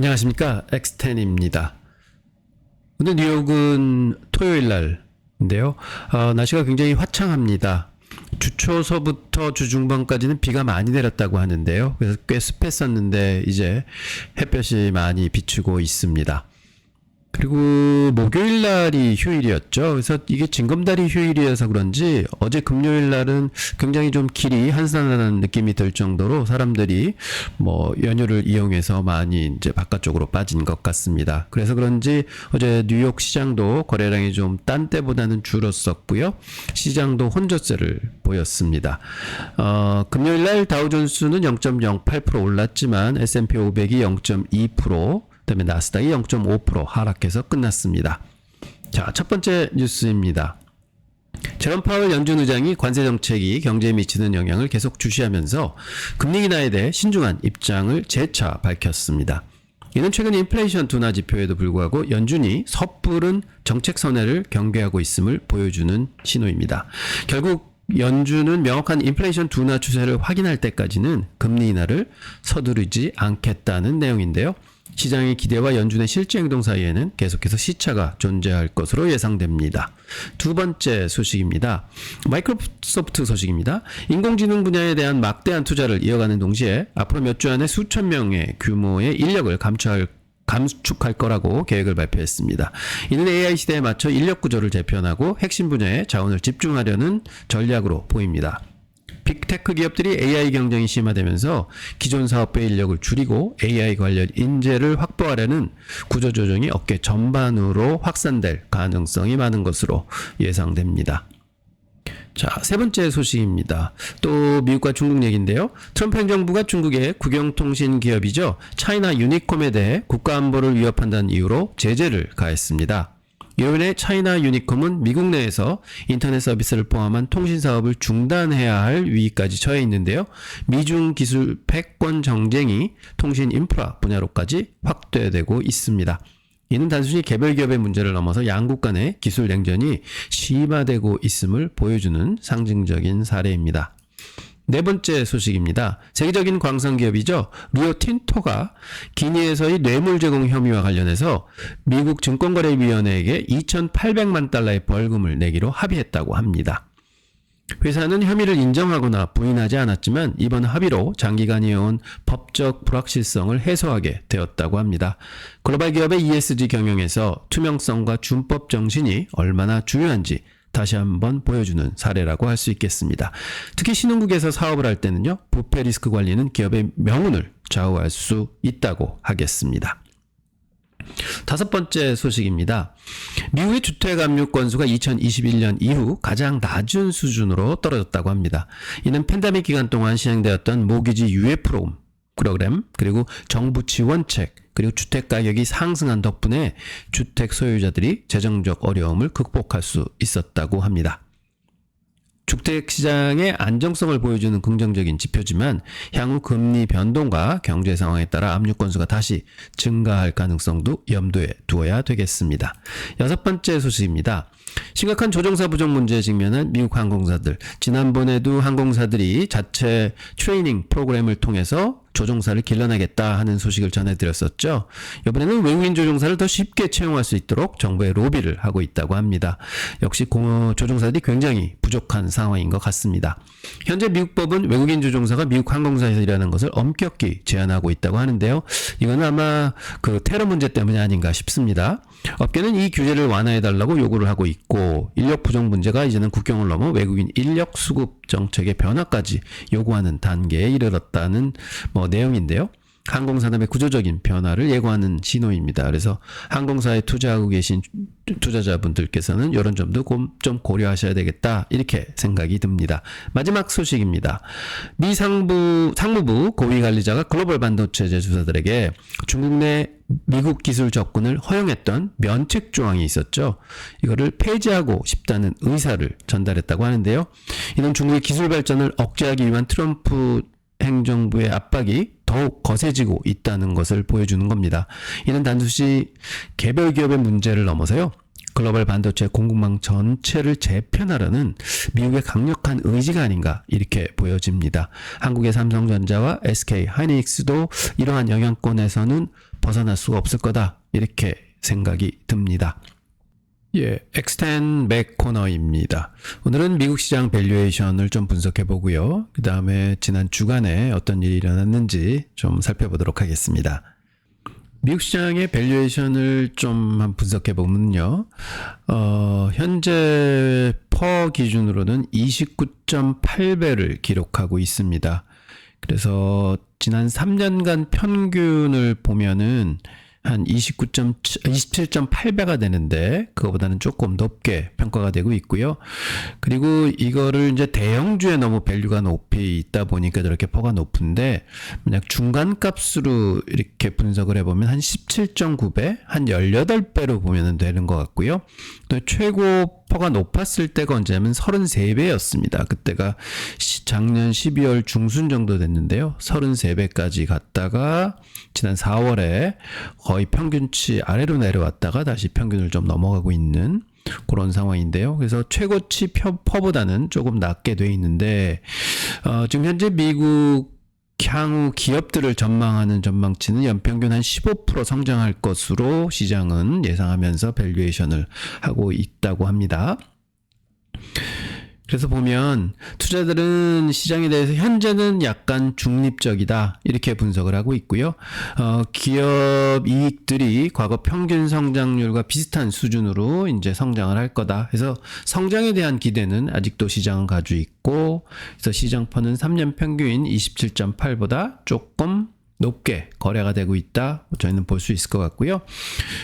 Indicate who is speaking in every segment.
Speaker 1: 안녕하십니까, 엑스텐입니다. 오늘 뉴욕은 토요일 날인데요. 날씨가 굉장히 화창합니다. 주 초서부터 주 중반까지는 비가 많이 내렸다고 하는데요. 그래서 꽤 습했었는데 이제 햇볕이 많이 비추고 있습니다. 그리고 목요일 날이 휴일이었죠. 그래서 이게 징검다리 휴일이어서 그런지 어제 금요일 날은 굉장히 좀 길이 한산하는 느낌이 들 정도로 사람들이 연휴를 이용해서 많이 이제 바깥쪽으로 빠진 것 같습니다. 그래서 그런지 어제 뉴욕 시장도 거래량이 좀 딴 때보다는 줄었었고요. 시장도 혼조세를 보였습니다. 금요일 날 다우존스는 0.08% 올랐지만 S&P 500이 0.2%, 그다음에 나스닥이 0.5% 하락해서 끝났습니다. 자, 첫 번째 뉴스입니다. 제롬 파월 연준 의장이 관세 정책이 경제에 미치는 영향을 계속 주시하면서 금리 인하에 대해 신중한 입장을 재차 밝혔습니다. 이는 최근 인플레이션 둔화 지표에도 불구하고 연준이 섣부른 정책 선회를 경계하고 있음을 보여주는 신호입니다. 결국 연준은 명확한 인플레이션 둔화 추세를 확인할 때까지는 금리 인하를 서두르지 않겠다는 내용인데요. 시장의 기대와 연준의 실제 행동 사이에는 계속해서 시차가 존재할 것으로 예상됩니다. 두 번째 소식입니다. 마이크로소프트 소식입니다. 인공지능 분야에 대한 막대한 투자를 이어가는 동시에 앞으로 몇 주 안에 수천 명의 규모의 인력을 감축할 거라고 계획을 발표했습니다. 이는 AI 시대에 맞춰 인력 구조를 재편하고 핵심 분야에 자원을 집중하려는 전략으로 보입니다. 빅테크 기업들이 AI 경쟁이 심화되면서 기존 사업의 인력을 줄이고 AI 관련 인재를 확보하려는 구조조정이 업계 전반으로 확산될 가능성이 많은 것으로 예상됩니다. 자, 세 번째 소식입니다. 또 미국과 중국 얘기인데요. 트럼프 행정부가 중국의 국영통신 기업이죠. 차이나 유니콤에 대해 국가안보를 위협한다는 이유로 제재를 가했습니다. 이로 인해 차이나 유니콤은 미국 내에서 인터넷 서비스를 포함한 통신 사업을 중단해야 할 위기까지 처해 있는데요. 미중 기술 패권 정쟁이 통신 인프라 분야로까지 확대되고 있습니다. 이는 단순히 개별 기업의 문제를 넘어서 양국 간의 기술 냉전이 심화되고 있음을 보여주는 상징적인 사례입니다. 네 번째 소식입니다. 세계적인 광산 기업이죠. 리오 틴토가 기니에서의 뇌물 제공 혐의와 관련해서 미국 증권거래위원회에게 2,800만 달러의 벌금을 내기로 합의했다고 합니다. 회사는 혐의를 인정하거나 부인하지 않았지만 이번 합의로 장기간 이어온 법적 불확실성을 해소하게 되었다고 합니다. 글로벌 기업의 ESG 경영에서 투명성과 준법 정신이 얼마나 중요한지 다시 한번 보여주는 사례라고 할 수 있겠습니다. 특히 신흥국에서 사업을 할 때는요, 부패 리스크 관리는 기업의 명운을 좌우할 수 있다고 하겠습니다. 다섯 번째 소식입니다. 미국의 주택 압류 건수가 2021년 이후 가장 낮은 수준으로 떨어졌다고 합니다. 이는 팬데믹 기간 동안 시행되었던 모기지 유예 프로그램, 그리고 정부 지원책, 그리고 주택 가격이 상승한 덕분에 주택 소유자들이 재정적 어려움을 극복할 수 있었다고 합니다. 주택시장의 안정성을 보여주는 긍정적인 지표지만 향후 금리 변동과 경제 상황에 따라 압류 건수가 다시 증가할 가능성도 염두에 두어야 되겠습니다. 여섯 번째 소식입니다. 심각한 조종사 부족 문제에 직면한 미국 항공사들. 지난번에도 항공사들이 자체 트레이닝 프로그램을 통해서 조종사를 길러내겠다 하는 소식을 전해드렸었죠. 이번에는 외국인 조종사를 더 쉽게 채용할 수 있도록 정부에 로비를 하고 있다고 합니다. 역시 조종사들이 굉장히 부족한 상황인 것 같습니다. 현재 미국 법은 외국인 조종사가 미국 항공사에서 일하는 것을 엄격히 제한하고 있다고 하는데요. 이건 아마 테러 문제 때문이 아닌가 싶습니다. 업계는 이 규제를 완화해달라고 요구를 하고 있고, 인력 부족 문제가 이제는 국경을 넘어 외국인 인력 수급 정책의 변화까지 요구하는 단계에 이르렀다는 내용인데요. 항공산업의 구조적인 변화를 예고하는 신호입니다. 그래서 항공사에 투자하고 계신 투자자분들께서는 이런 점도 좀 고려하셔야 되겠다, 이렇게 생각이 듭니다. 마지막 소식입니다. 미 상무부 고위관리자가 글로벌 반도체 제조사들에게 중국 내 미국 기술 접근을 허용했던 면책 조항이 있었죠. 이거를 폐지하고 싶다는 의사를 전달했다고 하는데요. 이는 중국의 기술 발전을 억제하기 위한 트럼프 행정부의 압박이 더욱 거세지고 있다는 것을 보여주는 겁니다. 이는 단순히 개별 기업의 문제를 넘어서요, 글로벌 반도체 공급망 전체를 재편하려는 미국의 강력한 의지가 아닌가, 이렇게 보여집니다. 한국의 삼성전자와 SK 하이닉스도 이러한 영향권에서는 벗어날 수가 없을 거다. 이렇게 생각이 듭니다. 예, 엑스텐 맥 코너입니다. 오늘은 미국 시장 밸류에이션을 좀 분석해 보고요. 그 다음에 지난 주간에 어떤 일이 일어났는지 좀 살펴보도록 하겠습니다. 미국 시장의 밸류에이션을 좀 한번 분석해 보면요. 현재 퍼 기준으로는 29.8배를 기록하고 있습니다. 그래서 지난 3년간 평균을 보면은 한 27.8배가 되는데 그거보다는 조금 높게 평가가 되고 있고요. 그리고 이거를 이제 대형주에 너무 밸류가 높이 있다 보니까 저렇게 퍼가 높은데 만약 중간값으로 이렇게 분석을 해보면 한 17.9배, 한 18배로 보면 되는 것 같고요. 또 최고 퍼가 높았을 때가 언제냐면 33배였습니다. 그때가 작년 12월 중순 정도 됐는데요. 33배까지 갔다가 지난 4월에 거의 평균치 아래로 내려왔다가 다시 평균을 좀 넘어가고 있는 그런 상황인데요. 그래서 최고치 퍼보다는 조금 낮게 돼 있는데 지금 현재 미국 향후 기업들을 전망하는 전망치는 연평균 한 15% 성장할 것으로 시장은 예상하면서 밸류에이션을 하고 있다고 합니다. 그래서 보면 투자들은 시장에 대해서 현재는 약간 중립적이다 이렇게 분석을 하고 있고요. 기업 이익들이 과거 평균 성장률과 비슷한 수준으로 이제 성장을 할 거다. 그래서 성장에 대한 기대는 아직도 시장은 가지고 있고, 그래서 시장퍼는 3년 평균인 27.8보다 조금 높게 거래가 되고 있다. 저희는 볼 수 있을 것 같고요.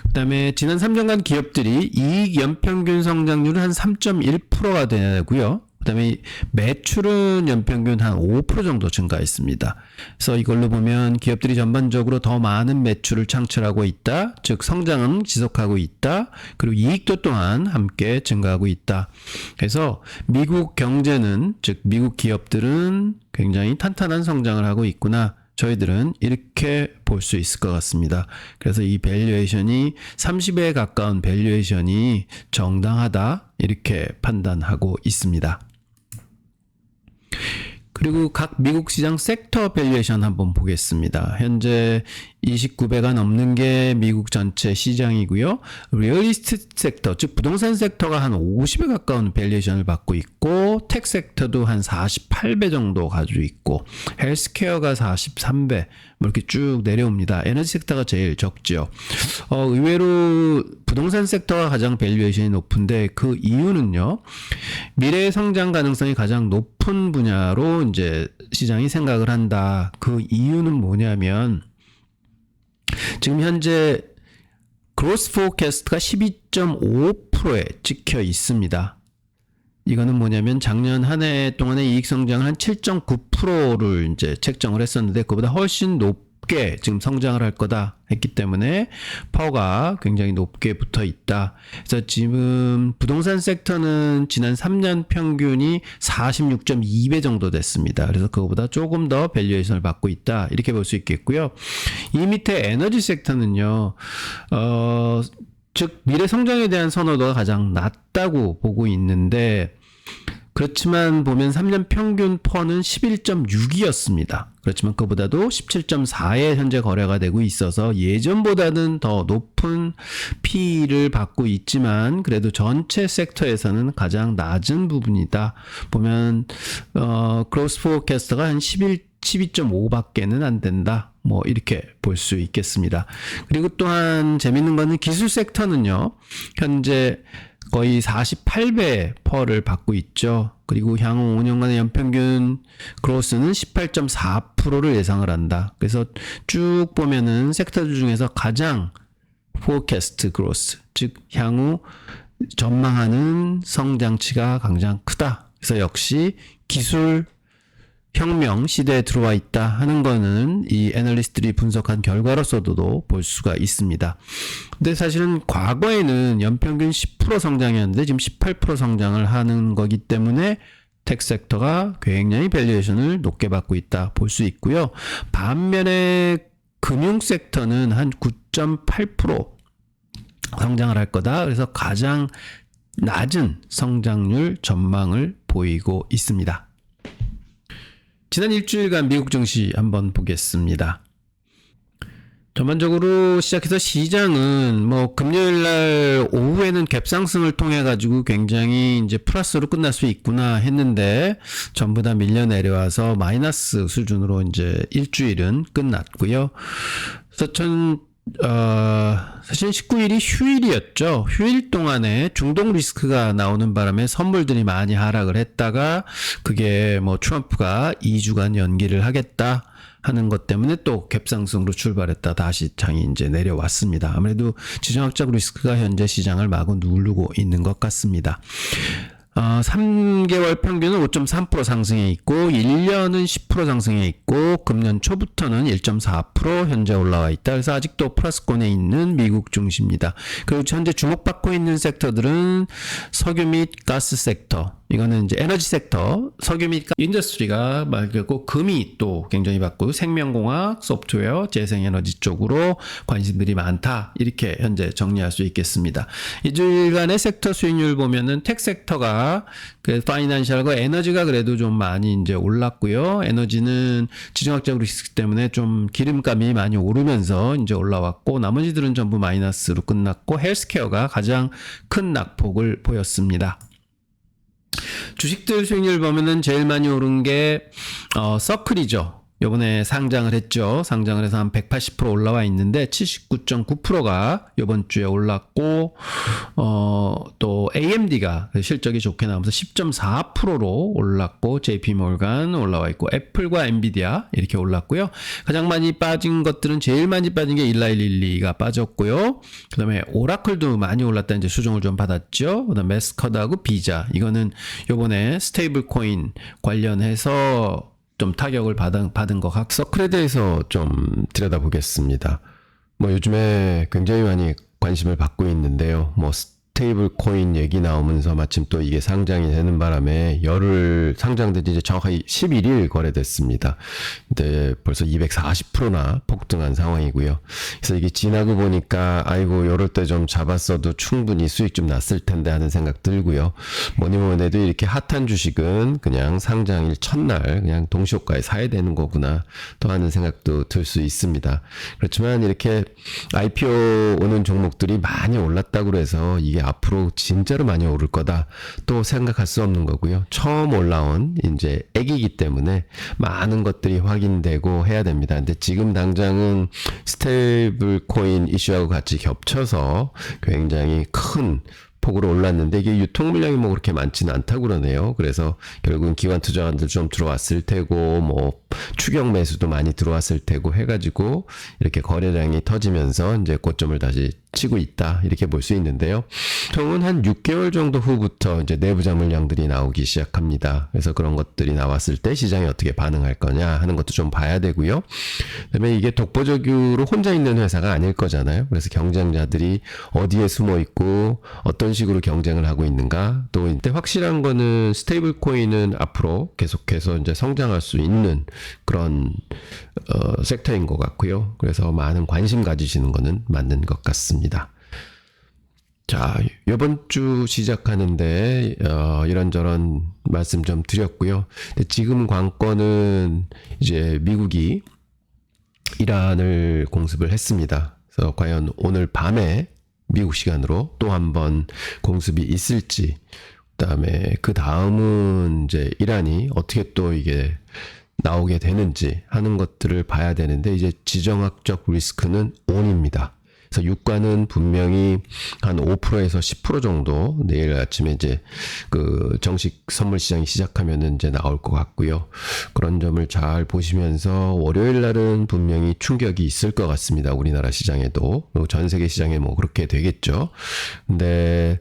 Speaker 1: 그 다음에 지난 3년간 기업들이 이익 연평균 성장률은 한 3.1%가 되고요. 그 다음에 매출은 연평균 한 5% 정도 증가했습니다. 그래서 이걸로 보면 기업들이 전반적으로 더 많은 매출을 창출하고 있다. 즉 성장은 지속하고 있다. 그리고 이익도 또한 함께 증가하고 있다. 그래서 미국 경제는, 즉 미국 기업들은 굉장히 탄탄한 성장을 하고 있구나. 저희들은 이렇게 볼 수 있을 것 같습니다. 그래서 이 밸류에이션이 30에 가까운 밸류에이션이 정당하다 이렇게 판단하고 있습니다. 그리고 각 미국 시장 섹터 밸류에이션 한번 보겠습니다. 현재 29배가 넘는 게 미국 전체 시장이고요. 리얼리스트 섹터, 즉 부동산 섹터가 한 50에 가까운 밸류에이션을 받고 있고, 텍 섹터도 한 48배 정도 가지고 있고, 헬스케어가 43배, 뭐 이렇게 쭉 내려옵니다. 에너지 섹터가 제일 적죠. 의외로 부동산 섹터가 가장 밸류에이션이 높은데 그 이유는요. 미래의 성장 가능성이 가장 높은 분야로 이제 시장이 생각을 한다. 그 이유는 뭐냐면 지금 현재 그로스 포캐스트가 12.5%에 찍혀 있습니다. 이거는 뭐냐면 작년 한 해 동안의 이익 성장을 한 7.9%를 이제 책정을 했었는데 그보다 훨씬 높게 지금 성장을 할 거다 했기 때문에 퍼가 굉장히 높게 붙어 있다. 그래서 지금 부동산 섹터는 지난 3년 평균이 46.2배 정도 됐습니다. 그래서 그거보다 조금 더 밸류에이션을 받고 있다. 이렇게 볼 수 있겠고요. 이 밑에 에너지 섹터는요. 즉 미래 성장에 대한 선호도가 가장 낮다고 보고 있는데 그렇지만 보면 3년 평균 퍼는 11.6이었습니다. 그렇지만 그보다도 17.4에 현재 거래가 되고 있어서 예전보다는 더 높은 P를 받고 있지만 그래도 전체 섹터에서는 가장 낮은 부분이다. 보면 크로스 포캐스터가 한 12.5밖에는 안 된다. 뭐 이렇게 볼 수 있겠습니다. 그리고 또한 재밌는 거는 기술 섹터는요. 현재 거의 48배 퍼를 받고 있죠. 그리고 향후 5년간의 연평균 그로스는 18.4%를 예상을 한다. 그래서 쭉 보면은 섹터들 중에서 가장 포캐스트 그로스, 즉 향후 전망하는 성장치가 가장 크다. 그래서 역시 기술 혁명 시대에 들어와 있다 하는 거는 이 애널리스트들이 분석한 결과로서도 볼 수가 있습니다. 근데 사실은 과거에는 연평균 10% 성장이었는데 지금 18% 성장을 하는 거기 때문에 텍 섹터가 굉장히 밸류에이션을 높게 받고 있다 볼 수 있고요. 반면에 금융 섹터는 한 9.8% 성장을 할 거다. 그래서 가장 낮은 성장률 전망을 보이고 있습니다. 지난 일주일간 미국 증시 한번 보겠습니다. 전반적으로 시작해서 시장은 뭐 금요일 날 오후에는 갭 상승을 통해 가지고 굉장히 이제 플러스로 끝날 수 있구나 했는데 전부 다 밀려 내려와서 마이너스 수준으로 이제 일주일은 끝났고요. 그래서 사실 19일이 휴일이었죠. 휴일 동안에 중동 리스크가 나오는 바람에 선물들이 많이 하락을 했다가 그게 뭐 트럼프가 2주간 연기를 하겠다 하는 것 때문에 또 갭상승으로 출발했다 다시 장이 이제 내려왔습니다. 아무래도 지정학적 리스크가 현재 시장을 마구 누르고 있는 것 같습니다. 3개월 평균은 5.3% 상승해 있고 1년은 10% 상승해 있고 금년 초부터는 1.4% 현재 올라와 있다. 그래서 아직도 플러스권에 있는 미국 증시입니다. 그리고 현재 주목받고 있는 섹터들은 석유 및 가스 섹터, 이거는 이제 에너지 섹터, 석유 및 인더스트리가 말고 금이 또 굉장히 받고 생명공학, 소프트웨어, 재생에너지 쪽으로 관심들이 많다. 이렇게 현재 정리할 수 있겠습니다. 이 주일간의 섹터 수익률 보면은 텍 섹터가 그 파이낸셜과 에너지가 그래도 좀 많이 이제 올랐고요. 에너지는 지정학적 리스크 때문에 좀 기름값이 많이 오르면서 이제 올라왔고 나머지들은 전부 마이너스로 끝났고 헬스케어가 가장 큰 낙폭을 보였습니다. 주식들 수익률 보면은 제일 많이 오른 게 서클이죠. 요번에 상장을 했죠. 상장을 해서 한 180% 올라와 있는데 79.9%가 요번 주에 올랐고 또 AMD가 실적이 좋게 나오면서 10.4%로 올랐고 JP모간 올라와 있고 애플과 엔비디아 이렇게 올랐고요. 가장 많이 빠진 것들은 제일 많이 빠진 게 일라일릴리가 빠졌고요. 그다음에 오라클도 많이 올랐다 이제 수정을 좀 받았죠. 그다음에 매스커드하고 비자 이거는 요번에 스테이블 코인 관련해서 좀 타격을 받은 것 같고 서클에 대해서 좀 들여다보겠습니다. 뭐 요즘에 굉장히 많이 관심을 받고 있는데요. 뭐 스테이블 코인 얘기 나오면서 마침 또 이게 상장이 되는 바람에 열흘 상장된 지 이제 정확히 11일 거래됐습니다. 근데 벌써 240%나 폭등한 상황이고요. 그래서 이게 지나고 보니까 아이고 요럴 때 좀 잡았어도 충분히 수익 좀 났을 텐데 하는 생각 들고요. 뭐니 뭐니 해도 이렇게 핫한 주식은 그냥 상장일 첫날 그냥 동시효과에 사야 되는 거구나 또 하는 생각도 들 수 있습니다. 그렇지만 이렇게 IPO 오는 종목들이 많이 올랐다고 해서 이게 앞으로 진짜로 많이 오를 거다 또 생각할 수 없는 거고요. 처음 올라온 이제 애기이기 때문에 많은 것들이 확인되고 해야 됩니다. 근데 지금 당장은 스테이블 코인 이슈하고 같이 겹쳐서 굉장히 큰 폭으로 올랐는데 이게 유통 물량이 뭐 그렇게 많지는 않다고 그러네요. 그래서 결국은 기관 투자자들 좀 들어왔을 테고 뭐 추격 매수도 많이 들어왔을 테고 해가지고 이렇게 거래량이 터지면서 이제 고점을 다시 치고 있다 이렇게 볼 수 있는데요. 보통은 한 6개월 정도 후부터 이제 내부자 물량들이 나오기 시작합니다. 그래서 그런 것들이 나왔을 때 시장이 어떻게 반응할 거냐 하는 것도 좀 봐야 되고요. 그다음에 이게 독보적으로 혼자 있는 회사가 아닐 거잖아요. 그래서 경쟁자들이 어디에 숨어 있고 어떤 식으로 경쟁을 하고 있는가 또 이때 확실한 거는 스테이블 코인은 앞으로 계속해서 이제 성장할 수 있는 그런 섹터인 것 같고요. 그래서 많은 관심 가지시는 거는 맞는 것 같습니다. 자, 이번 주 시작하는데 이런저런 말씀 좀 드렸고요. 근데 지금 관건은 이제 미국이 이란을 공습을 했습니다. 그래서 과연 오늘 밤에 미국 시간으로 또 한 번 공습이 있을지, 그다음에 그 다음은 이제 이란이 어떻게 또 이게 나오게 되는지 하는 것들을 봐야 되는데 이제 지정학적 리스크는 ON입니다. 그래서 유가는 분명히 한 5%에서 10% 정도 내일 아침에 이제 그 정식 선물 시장이 시작하면은 이제 나올 것 같고요. 그런 점을 잘 보시면서 월요일 날은 분명히 충격이 있을 것 같습니다. 우리나라 시장에도. 그리고 전 세계 시장에 뭐 그렇게 되겠죠. 근데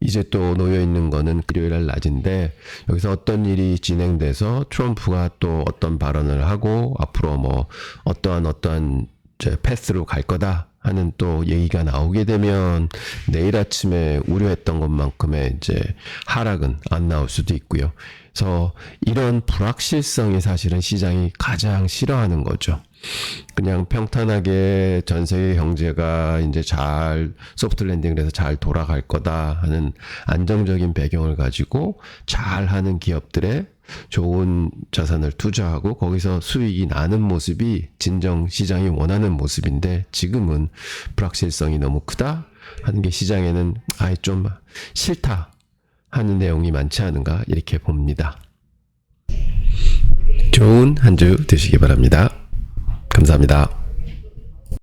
Speaker 1: 이제 또 놓여 있는 거는 일요일 날 낮인데 여기서 어떤 일이 진행돼서 트럼프가 또 어떤 발언을 하고 앞으로 뭐 어떠한 이제 패스로 갈 거다 하는 또 얘기가 나오게 되면 내일 아침에 우려했던 것만큼의 이제 하락은 안 나올 수도 있고요. 그래서 이런 불확실성이 사실은 시장이 가장 싫어하는 거죠. 그냥 평탄하게 전 세계 경제가 이제 잘 소프트 랜딩을 해서 잘 돌아갈 거다 하는 안정적인 배경을 가지고 잘 하는 기업들의 좋은 자산을 투자하고 거기서 수익이 나는 모습이 진정 시장이 원하는 모습인데 지금은 불확실성이 너무 크다 하는 게 시장에는 아예 좀 싫다 하는 내용이 많지 않은가 이렇게 봅니다. 좋은 한 주 되시기 바랍니다. 감사합니다.